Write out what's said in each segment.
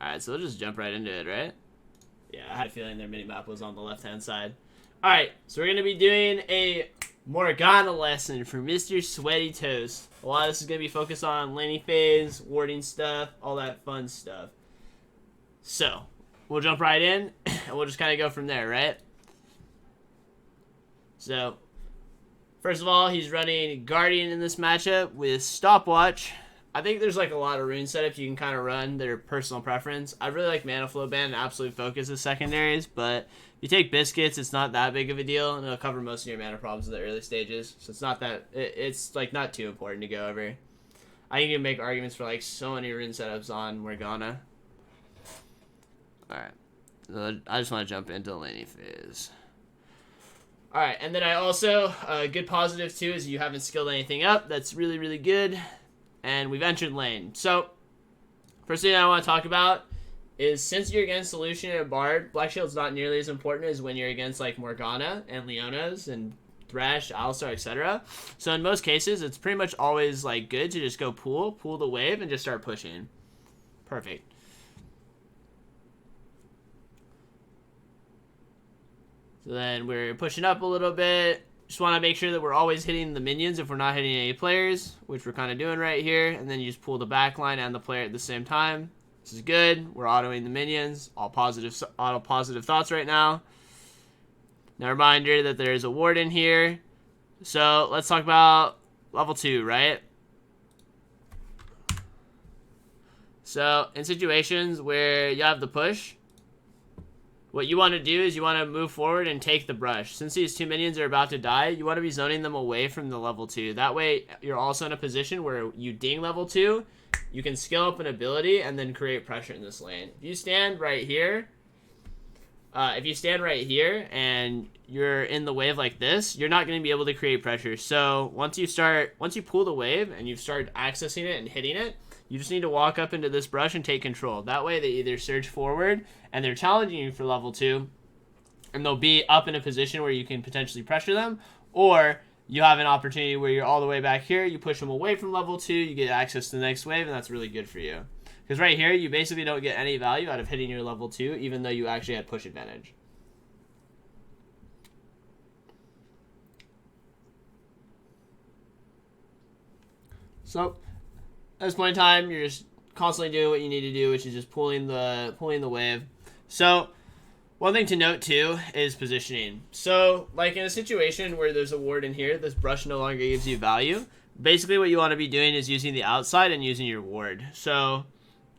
Alright, so we'll just jump right into it, right? Yeah, I had a feeling their mini-map was on the left-hand side. Alright, so we're going to be doing a Morgana lesson for Mr. Sweaty Toast. A lot of this is going to be focused on laning phase, warding stuff, all that fun stuff. So, we'll jump right in, and we'll just kind of go from there, right? So, first of all, he's running Guardian in this matchup with Stopwatch. I think there's like a lot of rune setups you can kind of run that are personal preference. I really like Mana Flow Ban and Absolute Focus as secondaries, but if you take Biscuits, it's not that big of a deal, and it'll cover most of your mana problems in the early stages. So it's not that, it's like not too important to go over. I think you can make arguments for like so many rune setups on Morgana. Alright, so I just want to jump into the laning phase. Alright, and then I also, good positive too is you haven't skilled anything up. That's really, really good. And we've entered lane. So, first thing I want to talk about is since you're against Lucian and Bard, Black Shield's not nearly as important as when you're against like Morgana and Leona's and Thresh, Alistar, etc. So in most cases, it's pretty much always like good to just go pull the wave, and just start pushing. Perfect. So then we're pushing up a little bit. Just want to make sure that we're always hitting the minions if we're not hitting any players, which we're kind of doing right here. And then you just pull the back line and the player at the same time. This is good. We're autoing the minions. All positive thoughts right now. Now, reminder that there is a ward in here. So let's talk about level 2, right? So in situations where you have the push, what you want to do is you want to move forward and take the brush. Since these two minions are about to die, you want to be zoning them away from the level 2. That way, you're also in a position where you ding level 2, you can skill up an ability and then create pressure in this lane. If you stand right here, and you're in the wave like this, you're not going to be able to create pressure. So once you pull the wave and you've started accessing it and hitting it, you just need to walk up into this brush and take control. That way they either surge forward and they're challenging you for level 2, and they'll be up in a position where you can potentially pressure them, or you have an opportunity where you're all the way back here, you push them away from level 2, you get access to the next wave, and that's really good for you. Because right here, you basically don't get any value out of hitting your level 2, even though you actually had push advantage. So, at this point in time, you're just constantly doing what you need to do, which is just pulling the wave. So, one thing to note too is positioning. So, like in a situation where there's a ward in here, this brush no longer gives you value. Basically, what you want to be doing is using the outside and using your ward. So,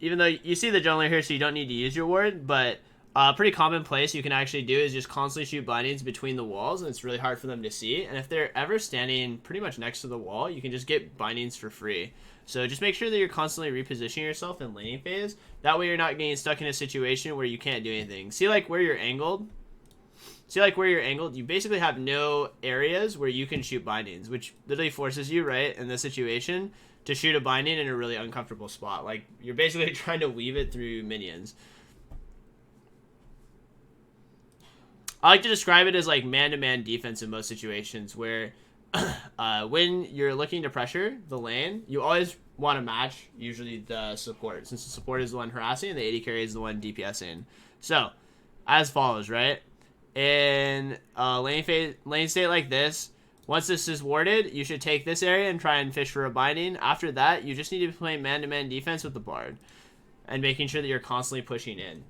even though you see the jungler here, so you don't need to use your ward, but a pretty common place you can actually do is just constantly shoot bindings between the walls, and it's really hard for them to see. And if they're ever standing pretty much next to the wall, you can just get bindings for free. So just make sure that you're constantly repositioning yourself in laning phase. That way you're not getting stuck in a situation where you can't do anything. See like where you're angled? You basically have no areas where you can shoot bindings, which literally forces you, right, in this situation, to shoot a binding in a really uncomfortable spot. Like, you're basically trying to weave it through minions. I like to describe it as like man-to-man defense in most situations where when you're looking to pressure the lane, you always want to match usually the support, since the support is the one harassing and the AD carry is the one DPSing. So, as follows, right? In lane state like this, once this is warded, you should take this area and try and fish for a binding. After that, you just need to be playing man-to-man defense with the Bard and making sure that you're constantly pushing in.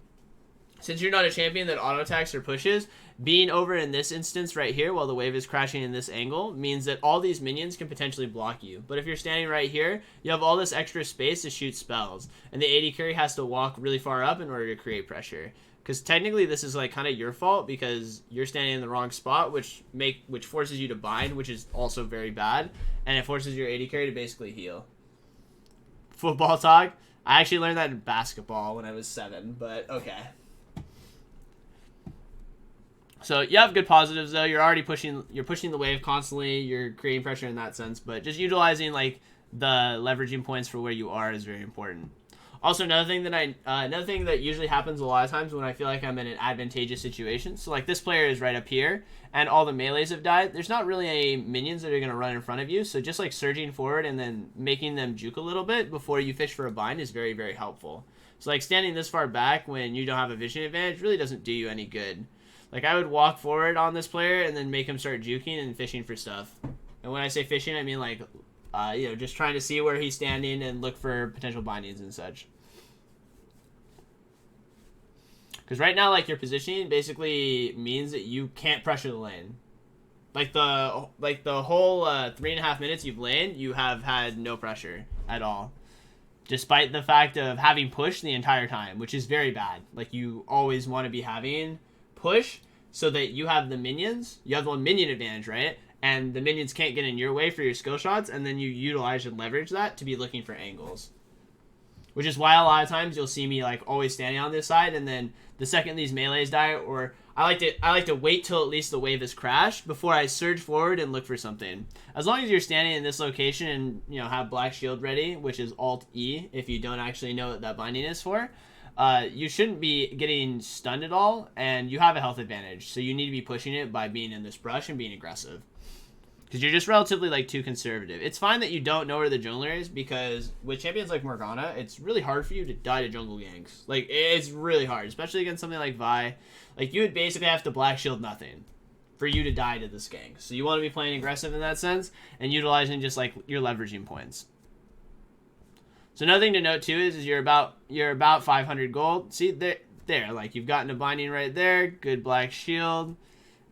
Since you're not a champion that auto-attacks or pushes, being over in this instance right here while the wave is crashing in this angle means that all these minions can potentially block you. But if you're standing right here, you have all this extra space to shoot spells, and the AD carry has to walk really far up in order to create pressure. Because technically this is like kind of your fault because you're standing in the wrong spot, which forces you to bind, which is also very bad, and it forces your AD carry to basically heal. Football talk. I actually learned that in basketball when I was 7, but okay. So you have good positives though. You're already pushing the wave constantly. You're creating pressure in that sense, but just utilizing like the leveraging points for where you are is very important. Also, another thing that usually happens a lot of times when I feel like I'm in an advantageous situation. So like this player is right up here, and all the melees have died. There's not really any minions that are gonna run in front of you. So just like surging forward and then making them juke a little bit before you fish for a bind is very, very helpful. So like standing this far back when you don't have a vision advantage really doesn't do you any good. Like I would walk forward on this player and then make him start juking and fishing for stuff. And when I say fishing, I mean like, just trying to see where he's standing and look for potential bindings and such. Because right now, like, your positioning basically means that you can't pressure the lane. Like the whole 3.5 minutes you've laned, you have had no pressure at all. Despite the fact of having push the entire time, which is very bad. Like, you always want to be having push so that you have the minions. You have the minion advantage, right? And the minions can't get in your way for your skill shots, and then you utilize and leverage that to be looking for angles. Which is why a lot of times you'll see me like always standing on this side, and then the second these melees die, or I like to wait till at least the wave has crashed before I surge forward and look for something. As long as you're standing in this location and have Black Shield ready, which is Alt E if you don't actually know what that binding is for, you shouldn't be getting stunned at all, and you have a health advantage. So you need to be pushing it by being in this brush and being aggressive. Because you're just relatively like too conservative. It's fine that you don't know where the jungler is, because with champions like Morgana, it's really hard for you to die to jungle ganks. Like, it's really hard, especially against something like Vi. Like, you would basically have to Black Shield nothing for you to die to this gank. So you want to be playing aggressive in that sense and utilizing just like your leveraging points. So another thing to note too is you're about 500 gold. See there, like you've gotten a binding right there, good Black Shield,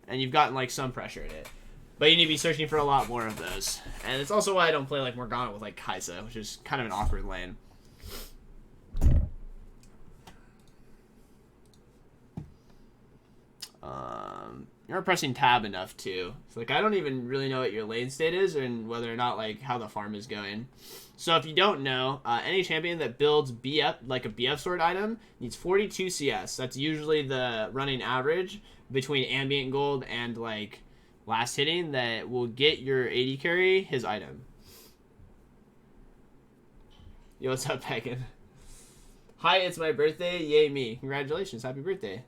and you've gotten like some pressure in it. But you need to be searching for a lot more of those. And it's also why I don't play like Morgana with like Kai'Sa, which is kind of an awkward lane. You're pressing tab enough too. So like I don't even really know what your lane state is and whether or not like how the farm is going. So if you don't know, any champion that builds BF, like a BF sword item, needs 42 CS. That's usually the running average between ambient gold and like last hitting that will get your AD carry his item. Yo, what's up, Pagan? Hi, it's my birthday. Yay me. Congratulations. Happy birthday.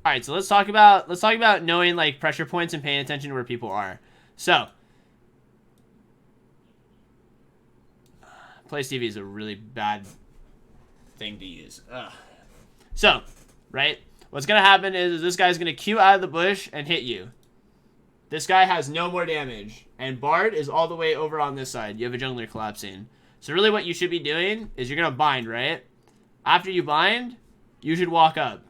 All right, so let's talk about knowing like pressure points and paying attention to where people are. So, Play TV is a really bad thing to use. Ugh. So, right, what's gonna happen is this guy's gonna Q out of the bush and hit you. This guy has no more damage, and Bard is all the way over on this side. You have a jungler collapsing. So really, what you should be doing is you're gonna bind, right? After you bind, you should walk up.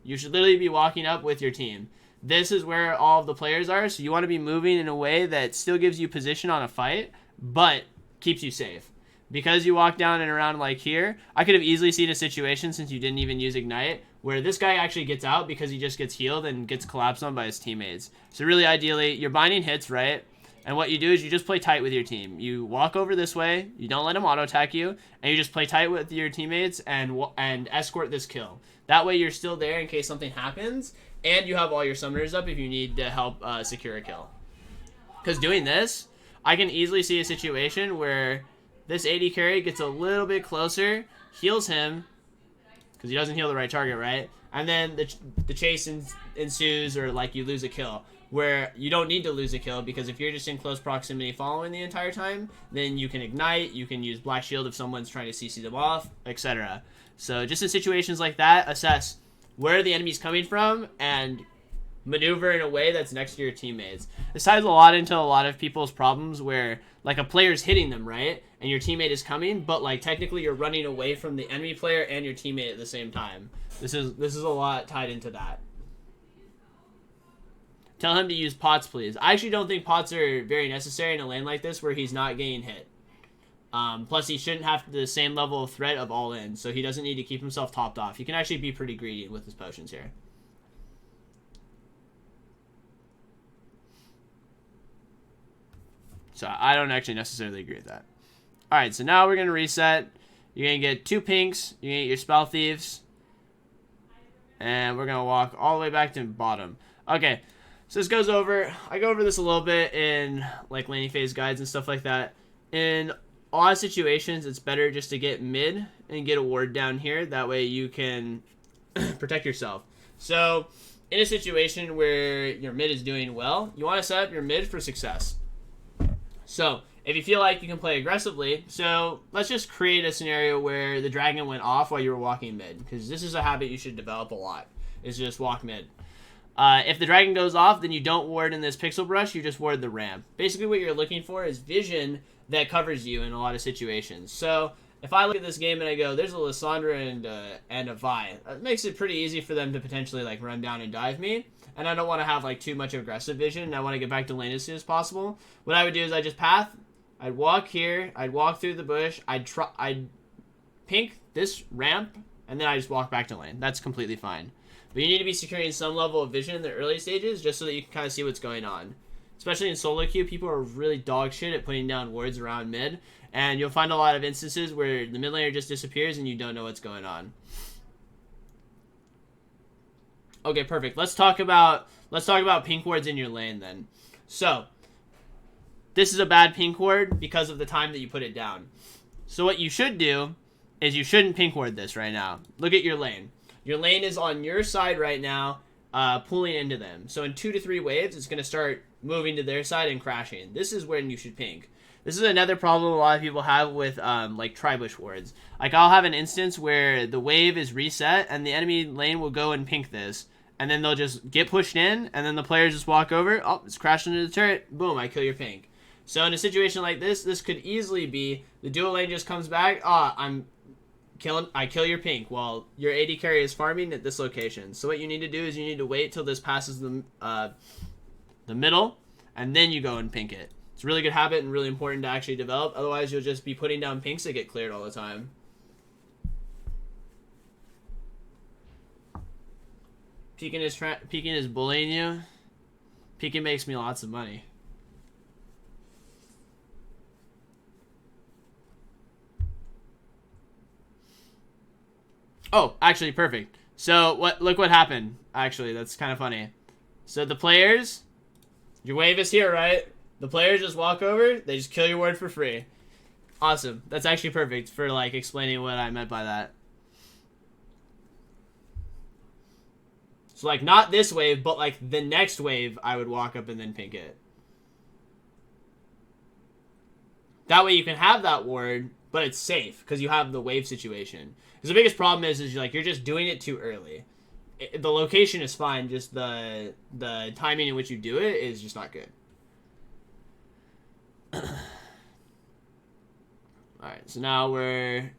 You should literally be walking up with your team. This is where all of the players are, so you want to be moving in a way that still gives you position on a fight, but keeps you safe. Because you walk down and around like here, I could have easily seen a situation, since you didn't even use Ignite, where this guy actually gets out because he just gets healed and gets collapsed on by his teammates. So really, ideally, you're binding hits, right? And what you do is you just play tight with your team. You walk over this way, you don't let him auto-attack you, and you just play tight with your teammates and escort this kill. That way you're still there in case something happens, and you have all your summoners up if you need to help secure a kill. Because doing this, I can easily see a situation where this AD carry gets a little bit closer, heals him, because he doesn't heal the right target, right? And then the chase ensues, or like you lose a kill. Where you don't need to lose a kill, because if you're just in close proximity following the entire time, then you can ignite, you can use Black Shield if someone's trying to CC them off, etc. So just in situations like that, assess where the enemy's coming from and maneuver in a way that's next to your teammates. This ties a lot into a lot of people's problems where like a player's hitting them, right? And your teammate is coming, but like technically you're running away from the enemy player and your teammate at the same time. This is a lot tied into that. Tell him to use pots, please. I actually don't think pots are very necessary in a lane like this where he's not getting hit. Plus, he shouldn't have the same level of threat of all in, so he doesn't need to keep himself topped off. He can actually be pretty greedy with his potions here. So I don't actually necessarily agree with that. All right, so now we're going to reset. You're going to get 2 pinks. You're going to get your Spell Thieves. And we're going to walk all the way back to bottom. Okay. So this goes over, I go over this a little bit in like laning phase guides and stuff like that. In a lot of situations, it's better just to get mid and get a ward down here. That way you can protect yourself. So in a situation where your mid is doing well, you want to set up your mid for success. So if you feel like you can play aggressively, so let's just create a scenario where the dragon went off while you were walking mid, because this is a habit you should develop a lot, is just walk mid. If the dragon goes off, then you don't ward in this pixel brush, you just ward the ramp. Basically what you're looking for is vision that covers you in a lot of situations. So if I look at this game and I go, there's a Lissandra and a Vi, it makes it pretty easy for them to potentially like run down and dive me. And I don't want to have like too much aggressive vision, and I want to get back to lane as soon as possible. What I would do is I just path, I'd walk here, I'd walk through the bush, I'd pink this ramp, and then I just walk back to lane. That's completely fine. But you need to be securing some level of vision in the early stages just so that you can kind of see what's going on. Especially in solo queue, people are really dog shit at putting down wards around mid, and you'll find a lot of instances where the mid laner just disappears and you don't know what's going on. Okay, perfect. Let's talk about pink wards in your lane then. So, this is a bad pink ward because of the time that you put it down. So what you should do is you shouldn't pink ward this right now. Look at your lane. Your lane is on your side right now, pulling into them. So in 2 to 3 waves, it's going to start moving to their side and crashing. This is when you should pink. This is another problem a lot of people have with like tri-bush wards. Like I'll have an instance where the wave is reset and the enemy lane will go and pink this. And then they'll just get pushed in, and then the players just walk over. Oh, it's crashed into the turret. Boom, I kill your pink. So in a situation like this could easily be the dual lane just comes back. I kill your pink while your AD carry is farming at this location. So what you need to do is you need to wait till this passes the middle, and then you go and pink it. It's a really good habit and really important to actually develop. Otherwise, you'll just be putting down pinks that get cleared all the time. Peeking is bullying you. Peeking makes me lots of money. Oh, actually, perfect. So look what happened. Actually, that's kind of funny. So the players, your wave is here, right? The players just walk over. They just kill your ward for free. Awesome. That's actually perfect for like explaining what I meant by that. So, like, not this wave, but, like, the next wave, I would walk up and then pink it. That way you can have that ward, but it's safe, because you have the wave situation. Because the biggest problem is you're just doing it too early. The location is fine, just the timing in which you do it is just not good. Alright, so now we're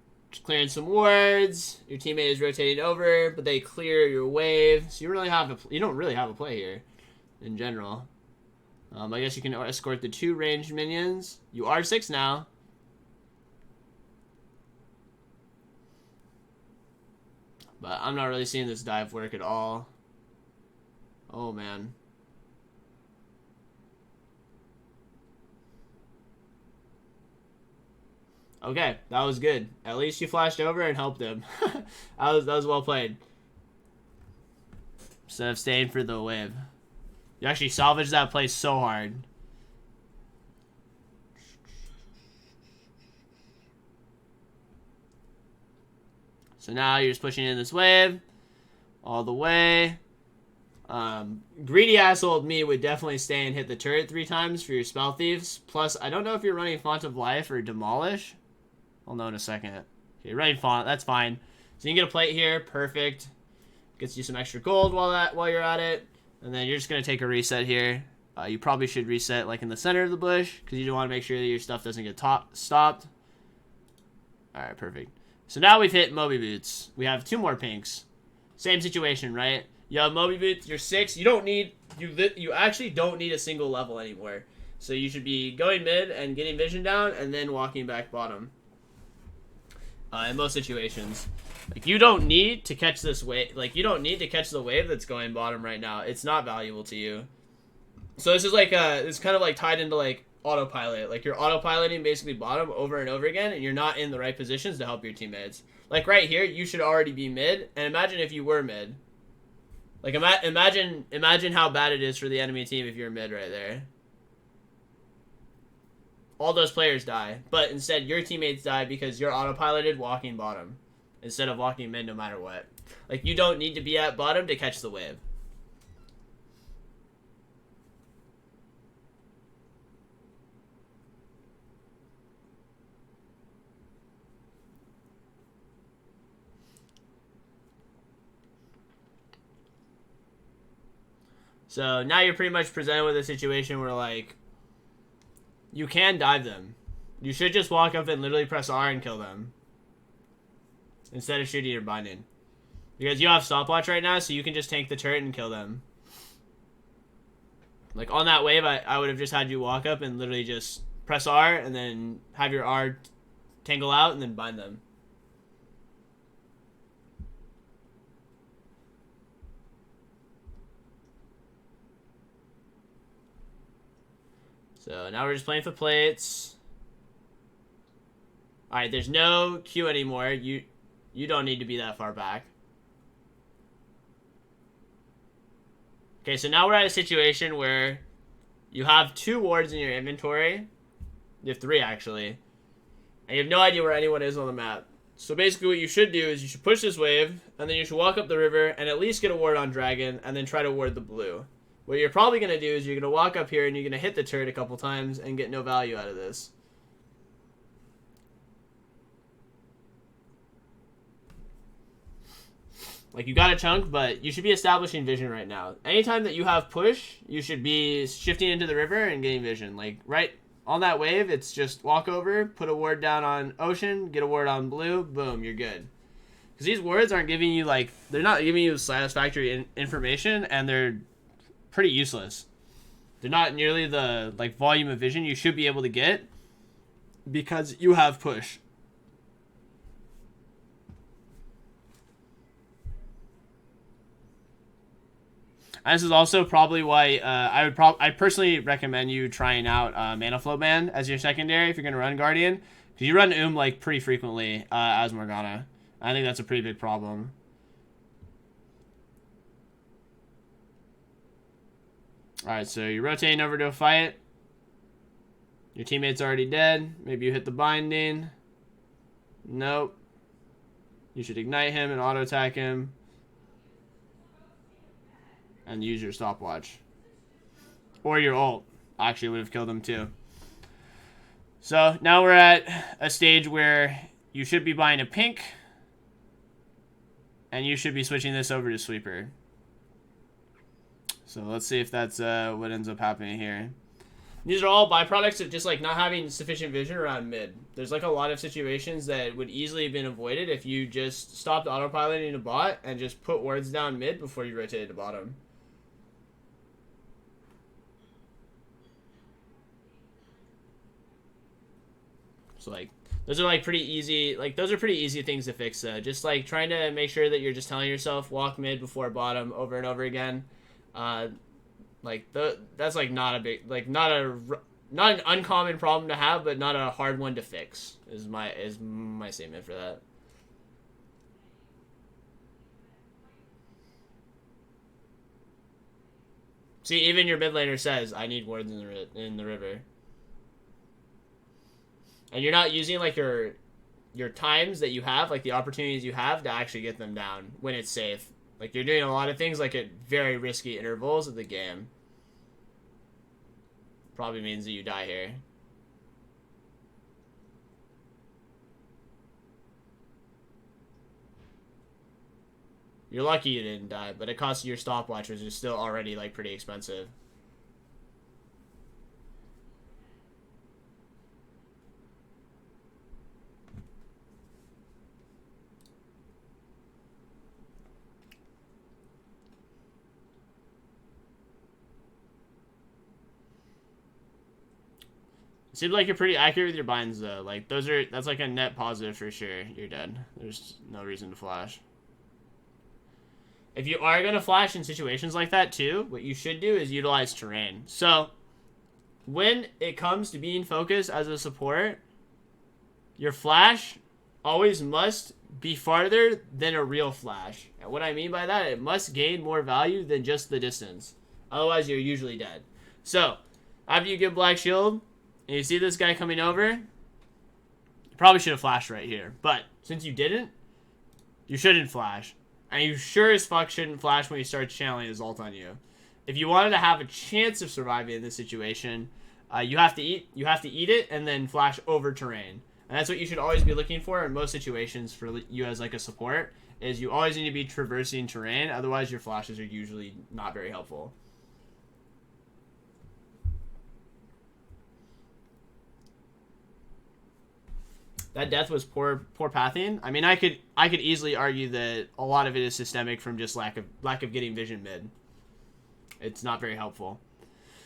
clearing some wards. Your teammate is rotating over, but they clear your wave. So you don't really have a play here in general. I guess you can escort the 2 ranged minions. You are 6 now. But I'm not really seeing this dive work at all. Oh man. Okay, that was good. At least you flashed over and helped him. that was well played. Instead of staying for the wave. You actually salvaged that play so hard. So now you're just pushing in this wave. All the way. Greedy asshole me would definitely stay and hit the turret 3 times for your spell thieves. Plus, I don't know if you're running Font of Life or Demolish. I'll know in a second. Okay, running Font, that's fine. So you can get a plate here, perfect. Gets you some extra gold while you're at it. And then you're just going to take a reset here. You probably should reset like in the center of the bush, because you want to make sure that your stuff doesn't get stopped. Alright, perfect. So now we've hit Moby Boots. We have 2 more pinks. Same situation, right? You have Moby Boots, you're 6. You actually don't need a single level anymore. So you should be going mid and getting vision down, and then walking back bottom. In most situations. Like, you don't need to catch this wave. Like, you don't need to catch the wave that's going bottom right now. It's not valuable to you. So this is like, it's kind of like tied into like autopilot. Like, you're autopiloting basically bottom over and over again, and you're not in the right positions to help your teammates. Like, right here, you should already be mid, and imagine if you were mid. Like, imagine how bad it is for the enemy team if you're mid right there. All those players die, but instead your teammates die because you're autopiloted walking bottom instead of walking mid no matter what. Like, you don't need to be at bottom to catch the wave. So now you're pretty much presented with a situation where, like, you can dive them. You should just walk up and literally press R and kill them, instead of shooting or binding. Because you have stopwatch right now, so you can just tank the turret and kill them. Like, on that wave, I would have just had you walk up and literally just press R and then have your R tangle out and then bind them. So now we're just playing for plates. Alright, there's no Q anymore. You don't need to be that far back. Okay, so now we're at a situation where you have 2 wards in your inventory. You have 3, actually. And you have no idea where anyone is on the map. So basically what you should do is you should push this wave, and then you should walk up the river and at least get a ward on Dragon, and then try to ward the blue. What you're probably going to do is you're going to walk up here and you're going to hit the turret a couple times and get no value out of this. Like, you got a chunk, but you should be establishing vision right now. Anytime that you have push, you should be shifting into the river and getting vision. Like, right on that wave, it's just walk over, put a ward down on ocean, get a ward on blue, boom, you're good. Because these wards aren't giving you, like, they're not giving you satisfactory information, and they're pretty useless. They're not nearly the, like, volume of vision you should be able to get because you have push. And this is also probably why I personally recommend you trying out Mana Flow Band as your secondary if you're gonna run Guardian, because you run like pretty frequently as Morgana. I think that's a pretty big problem. All right, so you're rotating over to a fight. Your teammate's already dead. Maybe you hit the binding. Nope. You should ignite him and auto attack him. And use your stopwatch. Or your ult. Actually would have killed him too. So now we're at a stage where you should be buying a pink. And you should be switching this over to sweeper. So let's see if that's what ends up happening here. These are all byproducts of just like not having sufficient vision around mid. There's like a lot of situations that would easily have been avoided if you just stopped autopiloting a bot and just put wards down mid before you rotated to bottom. So like those are like pretty easy, like those are pretty easy things to fix though. Just like trying to make sure that you're just telling yourself walk mid before bottom over and over again. That's like not a big, like not an uncommon problem to have, but not a hard one to fix is my statement for that. See, even your mid laner says I need wards in the river. And you're not using like your times that you have, like the opportunities you have to actually get them down when it's safe. Like you're doing a lot of things like at very risky intervals of the game. Probably means that you die here. You're lucky you didn't die, but it costs you your stopwatch, which is still already like pretty expensive. It seems like you're pretty accurate with your binds though. Like that's like a net positive for sure. You're dead. There's no reason to flash. If you are gonna flash in situations like that too, what you should do is utilize terrain. So when it comes to being focused as a support, your flash always must be farther than a real flash. And what I mean by that, it must gain more value than just the distance. Otherwise, you're usually dead. So after you get Black Shield, and you see this guy coming over, you probably should have flashed right here. But since you didn't, you shouldn't flash. And you sure as fuck shouldn't flash when he starts channeling his ult on you. If you wanted to have a chance of surviving in this situation, you have to eat it and then flash over terrain. And that's what you should always be looking for in most situations for you as like a support, is you always need to be traversing terrain. Otherwise, your flashes are usually not very helpful. That death was poor pathing. I mean, I could easily argue that a lot of it is systemic from just lack of getting vision mid. It's not very helpful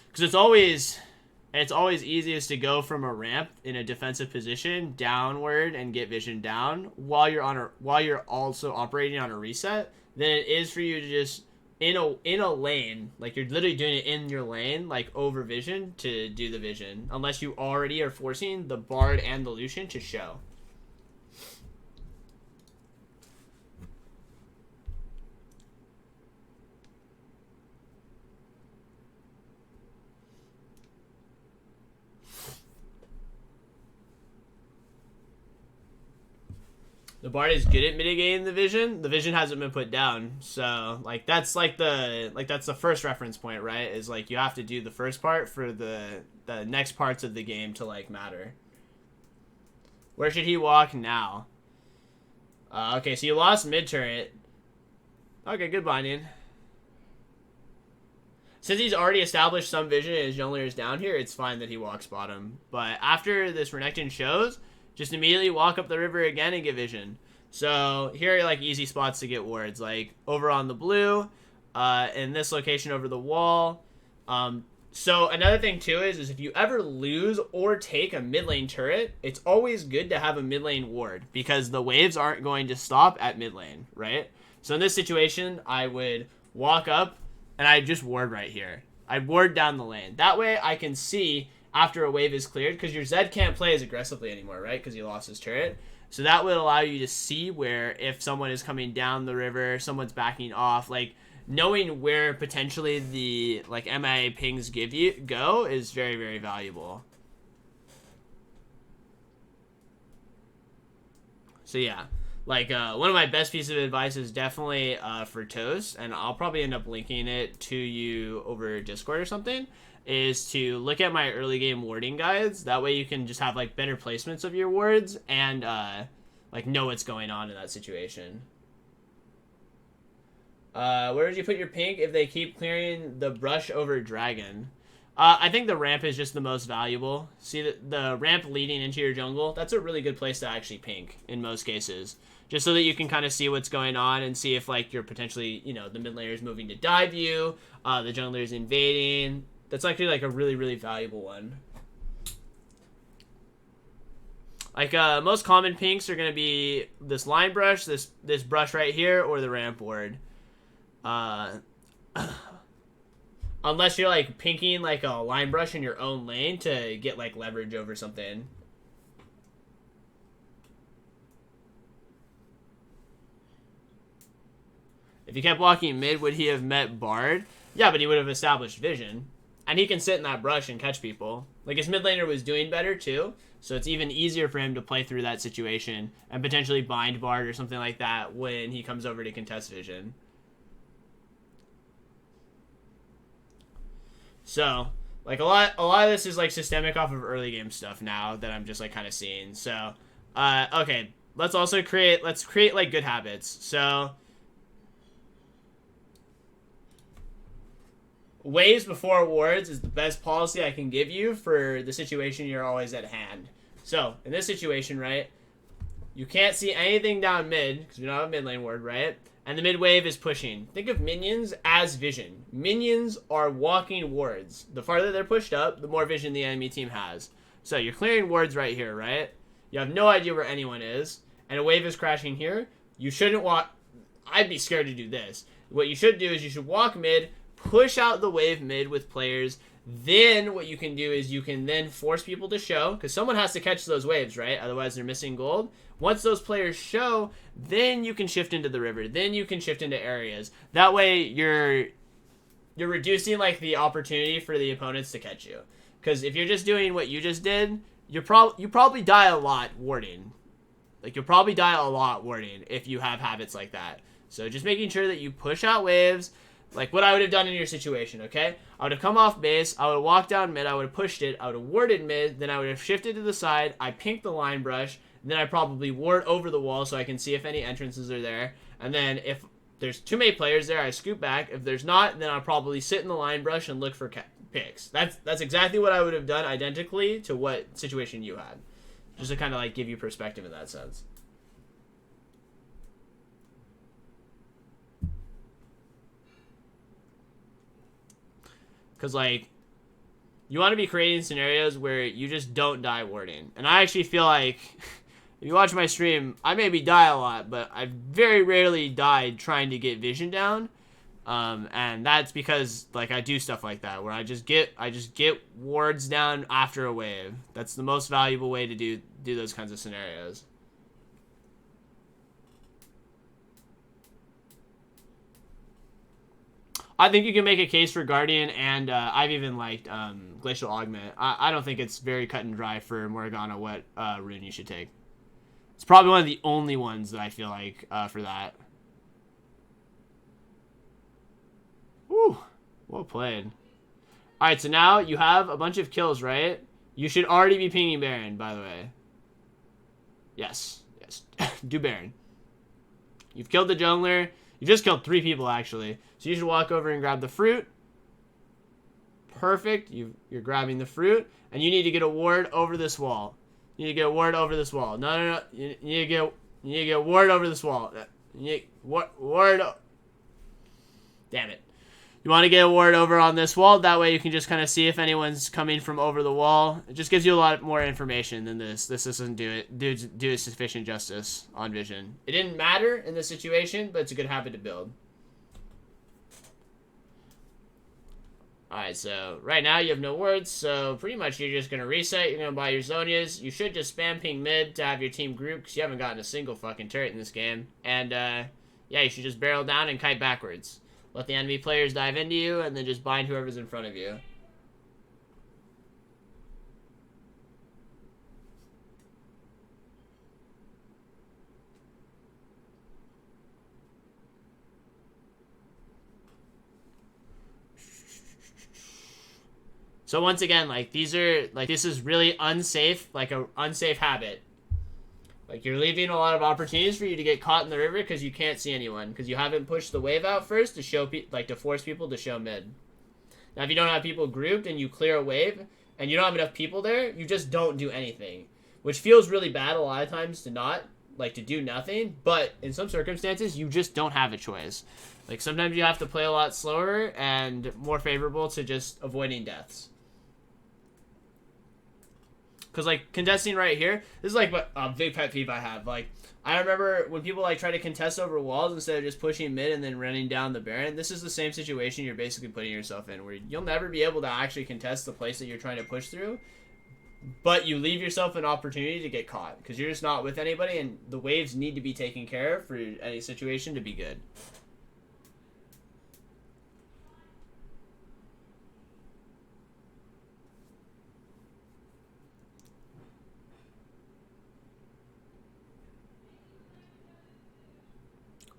because it's always easiest to go from a ramp in a defensive position downward and get vision down while you're also operating on a reset than it is for you to just in a lane, like you're literally doing it in your lane, like over vision to do the vision, unless you already are forcing the Bard and the Lucian to show. The Bard is good at mitigating the vision. The vision hasn't been put down, so like that's the first reference point, right? Is like you have to do the first part for the next parts of the game to like matter. Where should he walk now? Okay, so you lost mid turret. Okay, good binding. Since he's already established some vision and his jungler is down here, it's fine that he walks bottom. But after this Renekton shows, just immediately walk up the river again and get vision. So here are like easy spots to get wards, like over on the blue, in this location over the wall. So another thing too is if you ever lose or take a mid lane turret, it's always good to have a mid lane ward because the waves aren't going to stop at mid lane, right? So in this situation, I would walk up and I just ward right here. I'd ward down the lane. That way I can see after a wave is cleared, because your Zed can't play as aggressively anymore, right? Because he lost his turret. So that would allow you to see where if someone is coming down the river, someone's backing off, like knowing where potentially the like MIA pings go is very, very valuable. So yeah, like one of my best pieces of advice is definitely for Toast, and I'll probably end up linking it to you over Discord or something, is to look at my early game warding guides. That way you can just have like better placements of your wards and like know what's going on in that situation. Where did you put your pink if they keep clearing the brush over dragon? I think the ramp is just the most valuable. See the ramp leading into your jungle, that's a really good place to actually pink in most cases. Just so that you can kind of see what's going on and see if like you're potentially, you know, the mid laner is moving to dive you, the jungler is invading. That's actually like a really, really valuable one. Like most common pinks are going to be this line brush, this brush right here, or the ramp ward. Unless you're like pinking like a line brush in your own lane to get like leverage over something. If he kept walking mid, would he have met Bard? Yeah, but he would have established vision. And he can sit in that brush and catch people. Like, his mid laner was doing better, too. So it's even easier for him to play through that situation and potentially bind Bard or something like that when he comes over to contest vision. So, like, a lot of this is, like, systemic off of early game stuff now that I'm just, like, kind of seeing. So, okay. Let's create, like, good habits. So, waves before wards is the best policy I can give you for the situation you're always at hand. So, in this situation, right, you can't see anything down mid, because we don't have a mid lane ward, right? And the mid wave is pushing. Think of minions as vision. Minions are walking wards. The farther they're pushed up, the more vision the enemy team has. So, you're clearing wards right here, right? You have no idea where anyone is, and a wave is crashing here. You shouldn't walk... I'd be scared to do this. What you should do is you should walk mid, push out the wave mid with players. Then what you can do is you can then force people to show, because someone has to catch those waves, right? Otherwise they're missing gold. Once those players show, then you can shift into the river. Then you can shift into areas. That way you're reducing like the opportunity for the opponents to catch you. Because if you're just doing what you just did, you probably die a lot warding. Like, you'll probably die a lot warding if you have habits like that. So just making sure that you push out waves, like what I would have done in your situation, okay? I would have come off base, I would have walked down mid, I would have pushed it, I would have warded mid, then I would have shifted to the side, I pinked the line brush, and then I probably ward over the wall so I can see if any entrances are there. And then if there's too many players there, I scoop back. If there's not, then I'll probably sit in the line brush and look for picks. That's exactly what I would have done identically to what situation you had. Just to kind of like give you perspective in that sense. Because like, you want to be creating scenarios where you just don't die warding. And I actually feel like, if you watch my stream, I maybe die a lot, but I very rarely died trying to get vision down. And that's because like I do stuff like that where I just get wards down after a wave. That's the most valuable way to do those kinds of scenarios. I think you can make a case for Guardian, and I've even liked Glacial Augment. I don't think it's very cut and dry for Morgana what rune you should take. It's probably one of the only ones that I feel like for that. Woo, well played. Alright, so now you have a bunch of kills, right? You should already be pinging Baron, by the way. Yes, yes. Do Baron. You've killed the jungler. You just killed 3 people, actually. So you should walk over and grab the fruit. Perfect. You're grabbing the fruit. And you need to get a ward over this wall. You need to get a ward over this wall. No. You need to get a ward over this wall. You need ward. Damn it. You want to get a ward over on this wall. That way you can just kind of see if anyone's coming from over the wall. It just gives you a lot more information than this. This doesn't do it sufficient justice on vision. It didn't matter in this situation, but it's a good habit to build. Alright, so right now you have no wards, so pretty much you're just going to reset. You're going to buy your Zonias. You should just spam ping mid to have your team group because you haven't gotten a single fucking turret in this game. And yeah, you should just barrel down and kite backwards. Let the enemy players dive into you, and then just bind whoever's in front of you. So once again, like, these are, like, this is really unsafe, like, a unsafe habit. Like, you're leaving a lot of opportunities for you to get caught in the river because you can't see anyone. Because you haven't pushed the wave out first to show, to force people to show mid. Now, if you don't have people grouped and you clear a wave and you don't have enough people there, you just don't do anything. Which feels really bad a lot of times to not, like, to do nothing. But in some circumstances, you just don't have a choice. Like, sometimes you have to play a lot slower and more favorable to just avoiding deaths. Because, like, contesting right here, this is, like, a big pet peeve I have. Like, I remember when people, like, try to contest over walls instead of just pushing mid and then running down the Baron. This is the same situation you're basically putting yourself in, where you'll never be able to actually contest the place that you're trying to push through. But you leave yourself an opportunity to get caught. Because you're just not with anybody, and the waves need to be taken care of for any situation to be good.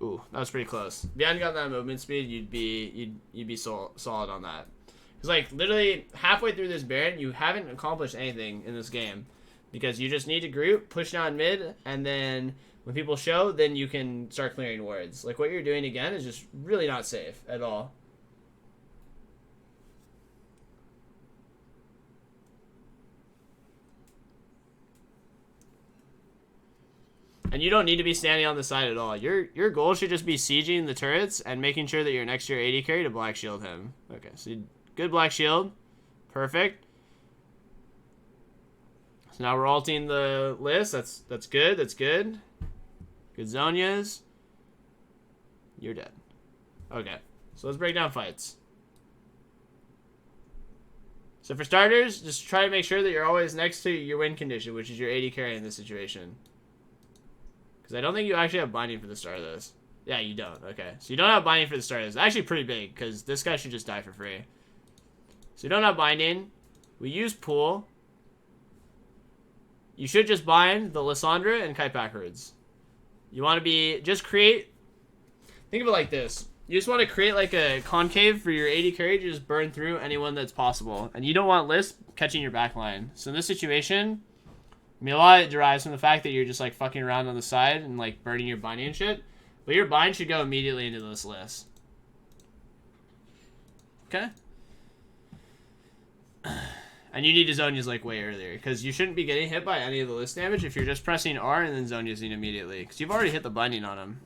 Ooh, that was pretty close. If you hadn't got that movement speed, you'd be solid on that. Because, like, literally halfway through this Baron, you haven't accomplished anything in this game. Because you just need to group, push down mid, and then when people show, then you can start clearing wards. Like, what you're doing again is just really not safe at all. And you don't need to be standing on the side at all. Your goal should just be sieging the turrets and making sure that you're next to your AD carry to black shield him. Okay, so good black shield. Perfect. So now we're ulting the list. That's good. That's good. Good Zonias. You're dead. Okay, so let's break down fights. So for starters, just try to make sure that you're always next to your win condition, which is your AD carry in this situation. I don't think you actually have binding for the start of this. Yeah, you don't. Okay. So you don't have binding for the start of this. It's actually pretty big, because this guy should just die for free. So you don't have binding. We use pool. You should just bind the Lissandra and kite backwards. You want to be... Just create... Think of it like this. You just want to create like a concave for your AD carry to just burn through anyone that's possible. And you don't want Lisp catching your backline. So in this situation... I mean, a lot of it derives from the fact that you're just, like, fucking around on the side and, like, burning your binding and shit. But your bind should go immediately into this list. Okay? And you need to Zonia's like way earlier, because you shouldn't be getting hit by any of the list damage if you're just pressing R and then Zonia's immediately, because you've already hit the binding on him.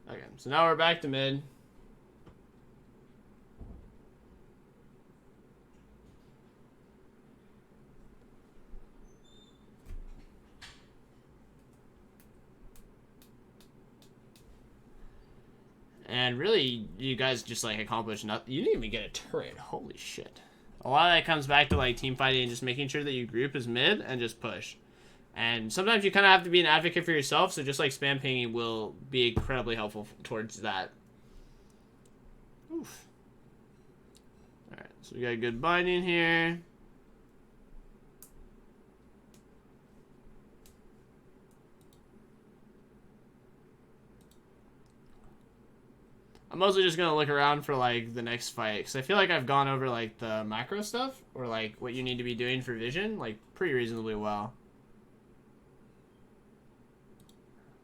Okay, so now we're back to mid. And really, you guys just like accomplished nothing. You didn't even get a turret. Holy shit. A lot of that comes back to like team fighting and just making sure that you group as mid and just push. And sometimes you kind of have to be an advocate for yourself, so just like spam pinging will be incredibly helpful towards that. Oof. Alright, so we got a good binding here. I'm mostly just gonna look around for like the next fight, because I feel like I've gone over like the macro stuff, or like what you need to be doing for vision, like pretty reasonably well.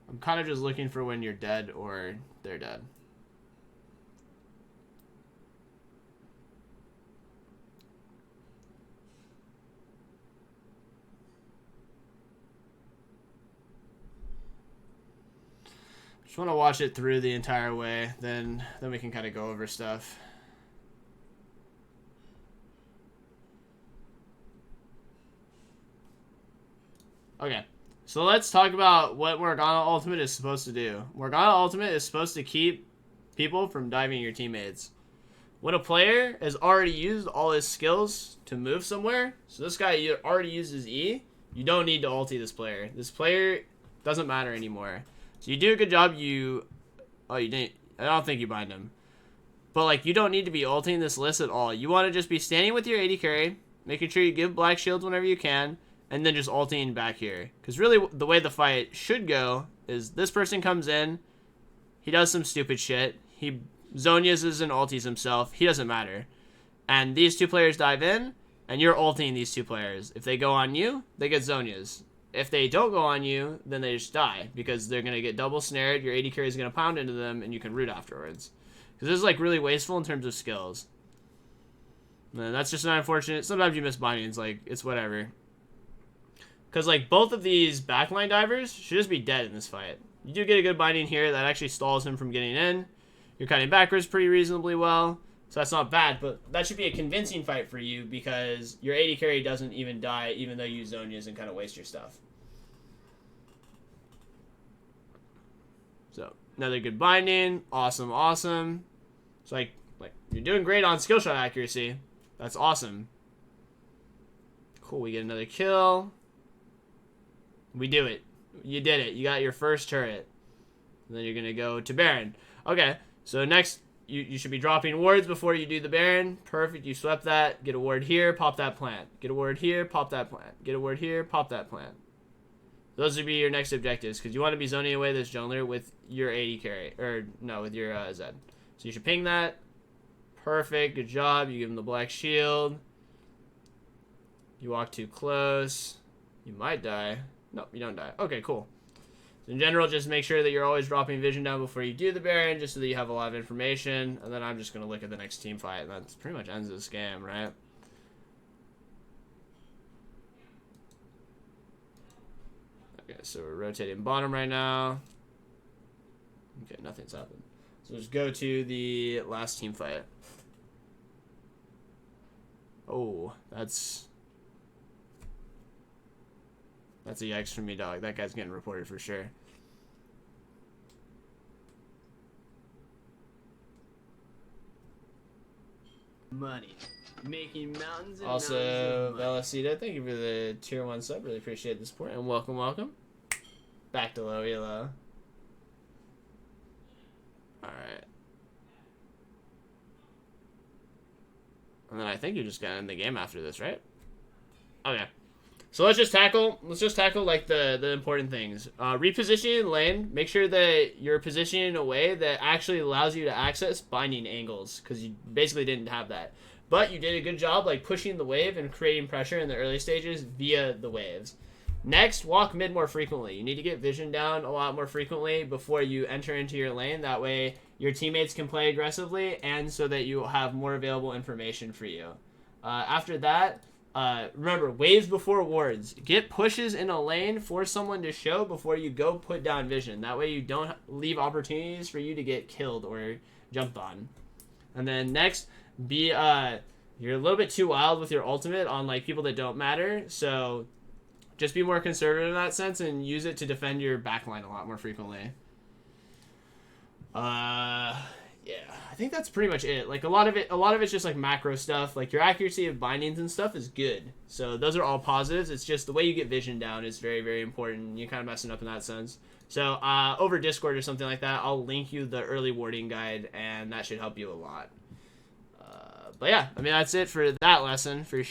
I'm kind of just looking for when you're dead or they're dead. Just want to watch it through the entire way, then we can kind of go over stuff. Okay. So let's talk about what Morgana Ultimate is supposed to do. Morgana Ultimate is supposed to keep people from diving your teammates. When a player has already used all his skills to move somewhere, so this guy already used his E, you don't need to ulti this player. This player doesn't matter anymore. So you do a good job, oh, you didn't, I don't think you bind him. But like, you don't need to be ulting this list at all. You want to just be standing with your AD carry, making sure you give black shields whenever you can, and then just ulting back here. Because really, the way the fight should go is this person comes in, he does some stupid shit, he Zonia's and ultis himself, he doesn't matter. And these two players dive in, and you're ulting these two players. If they go on you, they get Zonia's. If they don't go on you, then they just die, because they're going to get double snared, your AD carry is going to pound into them, and you can root afterwards. Because this is like really wasteful in terms of skills. And that's just not unfortunate. Sometimes you miss bindings, like, it's whatever. Because, like, both of these backline divers should just be dead in this fight. You do get a good binding here that actually stalls him from getting in. You're cutting backwards pretty reasonably well. So that's not bad, but that should be a convincing fight for you because your AD carry doesn't even die even though you use Zonias and kind of waste your stuff. So, another good binding. Awesome, awesome. It's like you're doing great on skill shot accuracy. That's awesome. Cool, we get another kill. We do it. You did it. You got your first turret. And then you're going to go to Baron. Okay, so next, you should be dropping wards before you do the Baron. Perfect, you swept that. Get a ward here, pop that plant. Get a ward here, pop that plant. Get a ward here, pop that plant. Those would be your next objectives, because you want to be zoning away this jungler with your AD carry. Or, no, with your Zed. So you should ping that. Perfect, good job. You give him the black shield. You walk too close. You might die. Nope, you don't die. Okay, cool. So in general, just make sure that you're always dropping vision down before you do the Baron, just so that you have a lot of information. And then I'm just going to look at the next team fight, and that pretty much ends this game, right? Okay, so we're rotating bottom right now. Okay, nothing's happened. So let's go to the last team fight. Oh, that's a yikes for me, dog. That guy's getting reported for sure. Money. Making mountains and also, Velocita, thank you for the tier 1 sub. Really appreciate the support. And welcome, welcome. Back to low elo. Alright. And then I think you're just gonna end the game after this, right? Okay. So let's just tackle like the important things. Repositioning lane. Make sure that you're positioning in a way that actually allows you to access binding angles, because you basically didn't have that. but you did a good job like pushing the wave and creating pressure in the early stages via the waves. Next, walk mid more frequently. You need to get vision down a lot more frequently before you enter into your lane. That way your teammates can play aggressively and so that you have more available information for you. After that, remember, waves before wards. Get pushes in a lane for someone to show before you go put down vision. That way you don't leave opportunities for you to get killed or jumped on. And then next, you're a little bit too wild with your ultimate on like people that don't matter. So just be more conservative in that sense and use it to defend your backline a lot more frequently. Yeah, I think that's pretty much it. Like a lot of it's just like macro stuff. Like your accuracy of bindings and stuff is good. So those are all positives. It's just the way you get vision down is very, very important. You're kind of messing up in that sense. So over Discord or something like that, I'll link you the early warding guide, and that should help you a lot. But yeah, I mean, that's it for that lesson for sure.